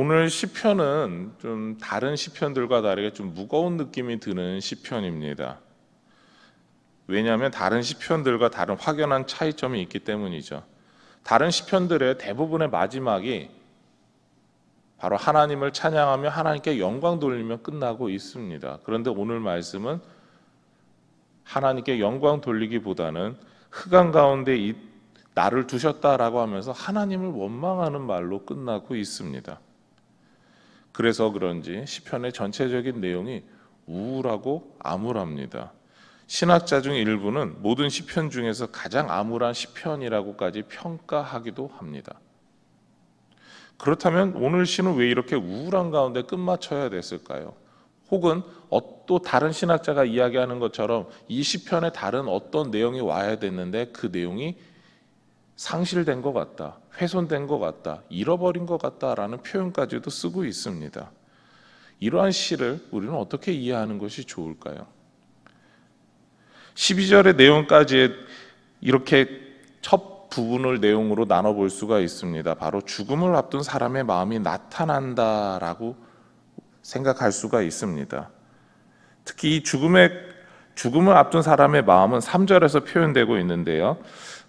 오늘 시편은 좀 다른 시편들과 다르게 좀 무거운 느낌이 드는 시편입니다. 왜냐하면 다른 시편들과 다른 확연한 차이점이 있기 때문이죠. 다른 시편들의 대부분의 마지막이 바로 하나님을 찬양하며 하나님께 영광 돌리며 끝나고 있습니다. 그런데 오늘 말씀은 하나님께 영광 돌리기보다는 흑암 가운데 나를 두셨다라고 하면서 하나님을 원망하는 말로 끝나고 있습니다. 그래서 그런지 시편의 전체적인 내용이 우울하고 암울합니다. 신학자 중 일부는 모든 시편 중에서 가장 암울한 시편이라고까지 평가하기도 합니다. 그렇다면 오늘 시는 왜 이렇게 우울한 가운데 끝마쳐야 됐을까요? 혹은 또 다른 신학자가 이야기하는 것처럼 이 시편에 다른 어떤 내용이 와야 됐는데 그 내용이 상실된 것 같다, 훼손된 것 같다, 잃어버린 것 같다라는 표현까지도 쓰고 있습니다. 이러한 시를 우리는 어떻게 이해하는 것이 좋을까요? 12절의 내용까지 이렇게 첫 부분을 내용으로 나눠볼 수가 있습니다. 바로 죽음을 앞둔 사람의 마음이 나타난다라고 생각할 수가 있습니다. 특히 이 죽음을 앞둔 사람의 마음은 3절에서 표현되고 있는데요.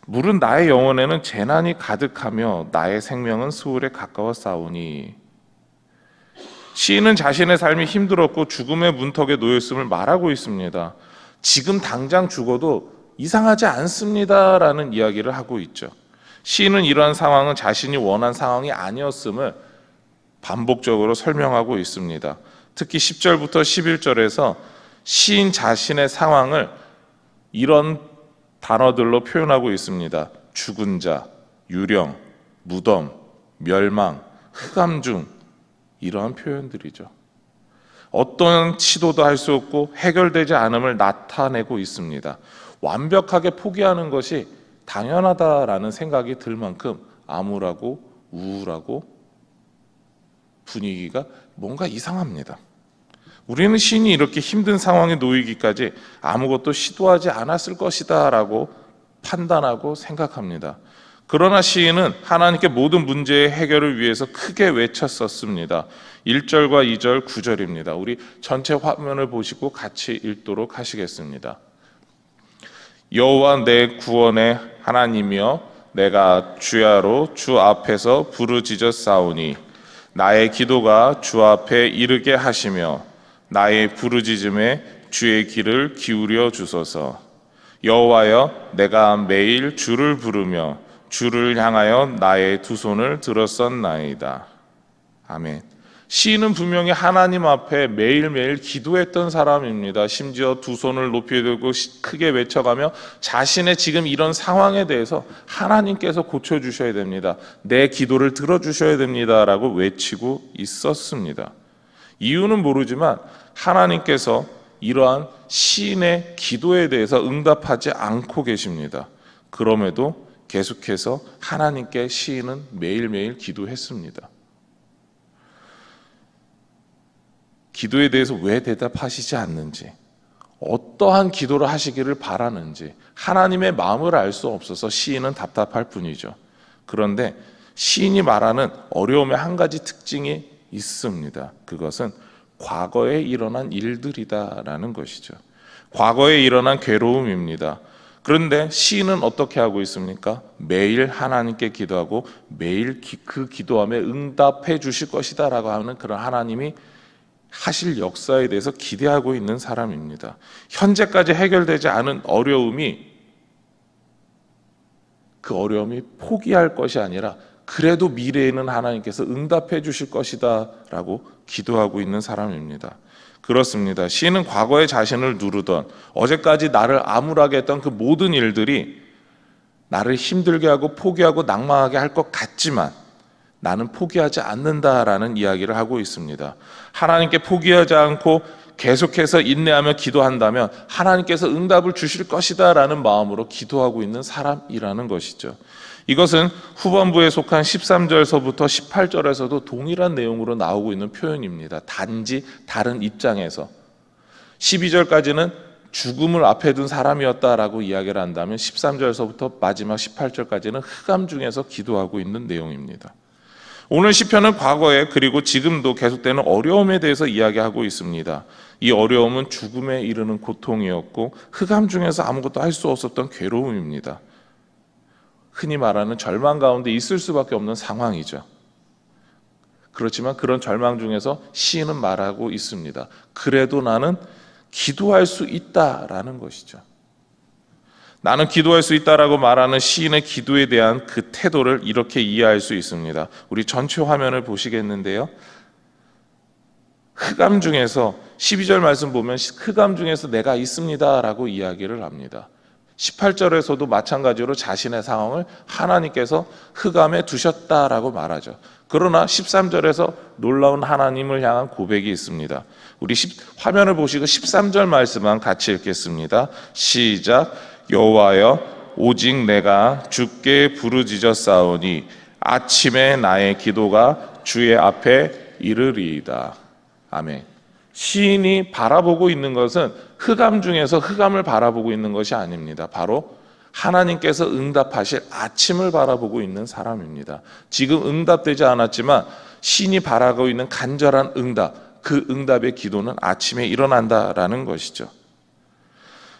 물은 나의 영혼에는 재난이 가득하며 나의 생명은 수울에 가까워 싸우니. 시인은 자신의 삶이 힘들었고 죽음의 문턱에 놓였음을 말하고 있습니다. 지금 당장 죽어도 이상하지 않습니다라는 이야기를 하고 있죠. 시인은 이러한 상황은 자신이 원한 상황이 아니었음을 반복적으로 설명하고 있습니다. 특히 10절부터 11절에서 시인 자신의 상황을 이런 단어들로 표현하고 있습니다. 죽은 자, 유령, 무덤, 멸망, 흑암 중, 이러한 표현들이죠. 어떤 시도도 할 수 없고 해결되지 않음을 나타내고 있습니다. 완벽하게 포기하는 것이 당연하다라는 생각이 들 만큼 암울하고 우울하고 분위기가 뭔가 이상합니다. 우리는 시인이 이렇게 힘든 상황에 놓이기까지 아무것도 시도하지 않았을 것이다 라고 판단하고 생각합니다. 그러나 시인은 하나님께 모든 문제의 해결을 위해서 크게 외쳤었습니다. 1절과 2절, 9절입니다. 우리 전체 화면을 보시고 같이 읽도록 하시겠습니다. 여호와 내 구원의 하나님이여, 내가 주야로 주 앞에서 부르짖어 싸우니 나의 기도가 주 앞에 이르게 하시며 나의 부르짖음에 주의 귀를 기울여 주소서. 여호와여, 내가 매일 주를 부르며 주를 향하여 나의 두 손을 들었었나이다. 아멘. 시인은 분명히 하나님 앞에 매일매일 기도했던 사람입니다. 심지어 두 손을 높이 들고 크게 외쳐가며 자신의 지금 이런 상황에 대해서 하나님께서 고쳐주셔야 됩니다. 내 기도를 들어주셔야 됩니다 라고 외치고 있었습니다. 이유는 모르지만 하나님께서 이러한 시인의 기도에 대해서 응답하지 않고 계십니다. 그럼에도 계속해서 하나님께 시인은 매일매일 기도했습니다. 기도에 대해서 왜 대답하시지 않는지, 어떠한 기도를 하시기를 바라는지 하나님의 마음을 알 수 없어서 시인은 답답할 뿐이죠. 그런데 시인이 말하는 어려움의 한 가지 특징이 있습니다. 그것은 과거에 일어난 일들이다라는 것이죠. 과거에 일어난 괴로움입니다. 그런데 시인은 어떻게 하고 있습니까? 매일 하나님께 기도하고 매일 그 기도함에 응답해 주실 것이다 라고 하는 그런 하나님이 하실 역사에 대해서 기대하고 있는 사람입니다. 현재까지 해결되지 않은 어려움이, 그 어려움이 포기할 것이 아니라 그래도 미래에는 하나님께서 응답해 주실 것이다 라고 기도하고 있는 사람입니다. 그렇습니다. 시인은 과거에 자신을 누르던, 어제까지 나를 암울하게 했던 그 모든 일들이 나를 힘들게 하고 포기하고 낭망하게 할 것 같지만 나는 포기하지 않는다라는 이야기를 하고 있습니다. 하나님께 포기하지 않고 계속해서 인내하며 기도한다면 하나님께서 응답을 주실 것이다 라는 마음으로 기도하고 있는 사람이라는 것이죠. 이것은 후반부에 속한 13절서부터 18절에서도 동일한 내용으로 나오고 있는 표현입니다. 단지 다른 입장에서 12절까지는 죽음을 앞에 둔 사람이었다라고 이야기를 한다면 13절서부터 마지막 18절까지는 흑암 중에서 기도하고 있는 내용입니다. 오늘 시편은 과거에 그리고 지금도 계속되는 어려움에 대해서 이야기하고 있습니다. 이 어려움은 죽음에 이르는 고통이었고 흑암 중에서 아무것도 할 수 없었던 괴로움입니다. 흔히 말하는 절망 가운데 있을 수밖에 없는 상황이죠. 그렇지만 그런 절망 중에서 시인은 말하고 있습니다. 그래도 나는 기도할 수 있다라는 것이죠. 나는 기도할 수 있다라고 말하는 시인의 기도에 대한 그 태도를 이렇게 이해할 수 있습니다. 우리 전체 화면을 보시겠는데요. 흑암 중에서 12절 말씀 보면 흑암 중에서 내가 있습니다라고 이야기를 합니다. 18절에서도 마찬가지로 자신의 상황을 하나님께서 흑암에 두셨다라고 말하죠. 그러나 13절에서 놀라운 하나님을 향한 고백이 있습니다. 우리 화면을 보시고 13절 말씀만 같이 읽겠습니다. 시작. 여호와여 오직 내가 주께 부르짖었사오니 아침에 나의 기도가 주의 앞에 이르리이다. 아멘. 시인이 바라보고 있는 것은 흑암 중에서 흑암을 바라보고 있는 것이 아닙니다. 바로 하나님께서 응답하실 아침을 바라보고 있는 사람입니다. 지금 응답되지 않았지만 시인이 바라고 있는 간절한 응답, 그 응답의 기도는 아침에 일어난다라는 것이죠.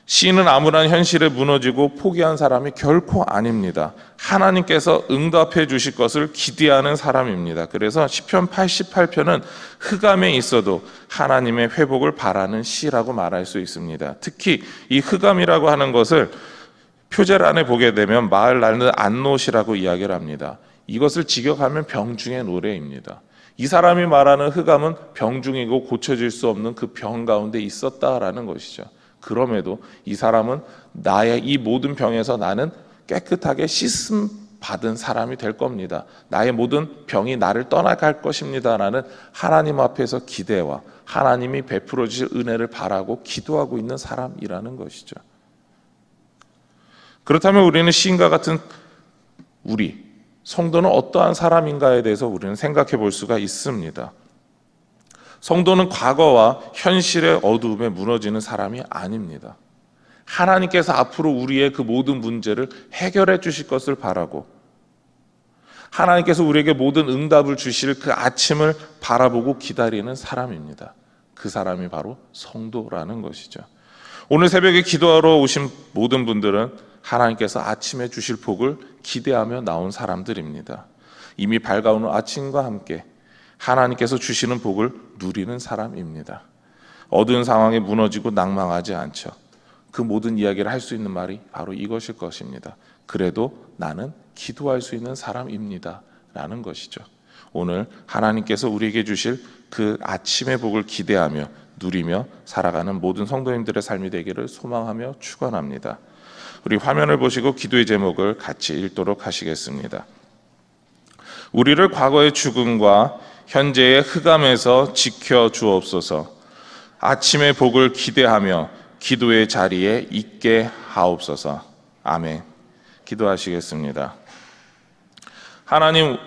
시인은 암울한 현실에 무너지고 포기한 사람이 결코 아닙니다. 하나님께서 응답해 주실 것을 기대하는 사람입니다. 그래서 시편 88편은 흑암에 있어도 하나님의 회복을 바라는 시라고 말할 수 있습니다. 특히 이 흑암이라고 하는 것을 표제란에 보게 되면 마을 나는 안노시라고 이야기를 합니다. 이것을 직역하면 병중의 노래입니다. 이 사람이 말하는 흑암은 병중이고 고쳐질 수 없는 그 병 가운데 있었다라는 것이죠. 그럼에도 이 사람은 나의 이 모든 병에서 나는 깨끗하게 씻음 받은 사람이 될 겁니다. 나의 모든 병이 나를 떠나갈 것입니다라는 하나님 앞에서 기대와 하나님이 베풀어 주실 은혜를 바라고 기도하고 있는 사람이라는 것이죠. 그렇다면 우리는 시인과 같은 우리 성도는 어떠한 사람인가에 대해서 우리는 생각해 볼 수가 있습니다. 성도는 과거와 현실의 어두움에 무너지는 사람이 아닙니다. 하나님께서 앞으로 우리의 그 모든 문제를 해결해 주실 것을 바라고 하나님께서 우리에게 모든 응답을 주실 그 아침을 바라보고 기다리는 사람입니다. 그 사람이 바로 성도라는 것이죠. 오늘 새벽에 기도하러 오신 모든 분들은 하나님께서 아침에 주실 복을 기대하며 나온 사람들입니다. 이미 밝아오는 아침과 함께 하나님께서 주시는 복을 누리는 사람입니다. 어두운 상황에 무너지고 낭망하지 않죠. 그 모든 이야기를 할 수 있는 말이 바로 이것일 것입니다. 그래도 나는 기도할 수 있는 사람입니다 라는 것이죠. 오늘 하나님께서 우리에게 주실 그 아침의 복을 기대하며 누리며 살아가는 모든 성도님들의 삶이 되기를 소망하며 축원합니다. 우리 화면을 보시고 기도의 제목을 같이 읽도록 하시겠습니다. 우리를 과거의 죽음과 현재의 흑암에서 지켜 주옵소서. 아침의 복을 기대하며 기도의 자리에 있게 하옵소서. 아멘. 기도하시겠습니다. 하나님,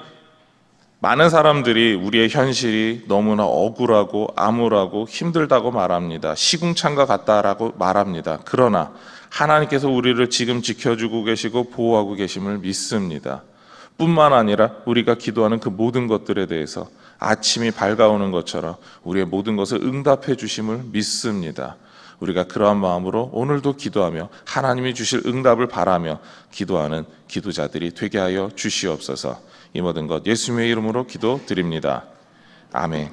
많은 사람들이 우리의 현실이 너무나 억울하고 암울하고 힘들다고 말합니다. 시궁창과 같다라고 말합니다. 그러나 하나님께서 우리를 지금 지켜주고 계시고 보호하고 계심을 믿습니다. 뿐만 아니라 우리가 기도하는 그 모든 것들에 대해서 아침이 밝아오는 것처럼 우리의 모든 것을 응답해 주심을 믿습니다. 우리가 그러한 마음으로 오늘도 기도하며 하나님이 주실 응답을 바라며 기도하는 기도자들이 되게 하여 주시옵소서. 이 모든 것 예수님의 이름으로 기도드립니다. 아멘.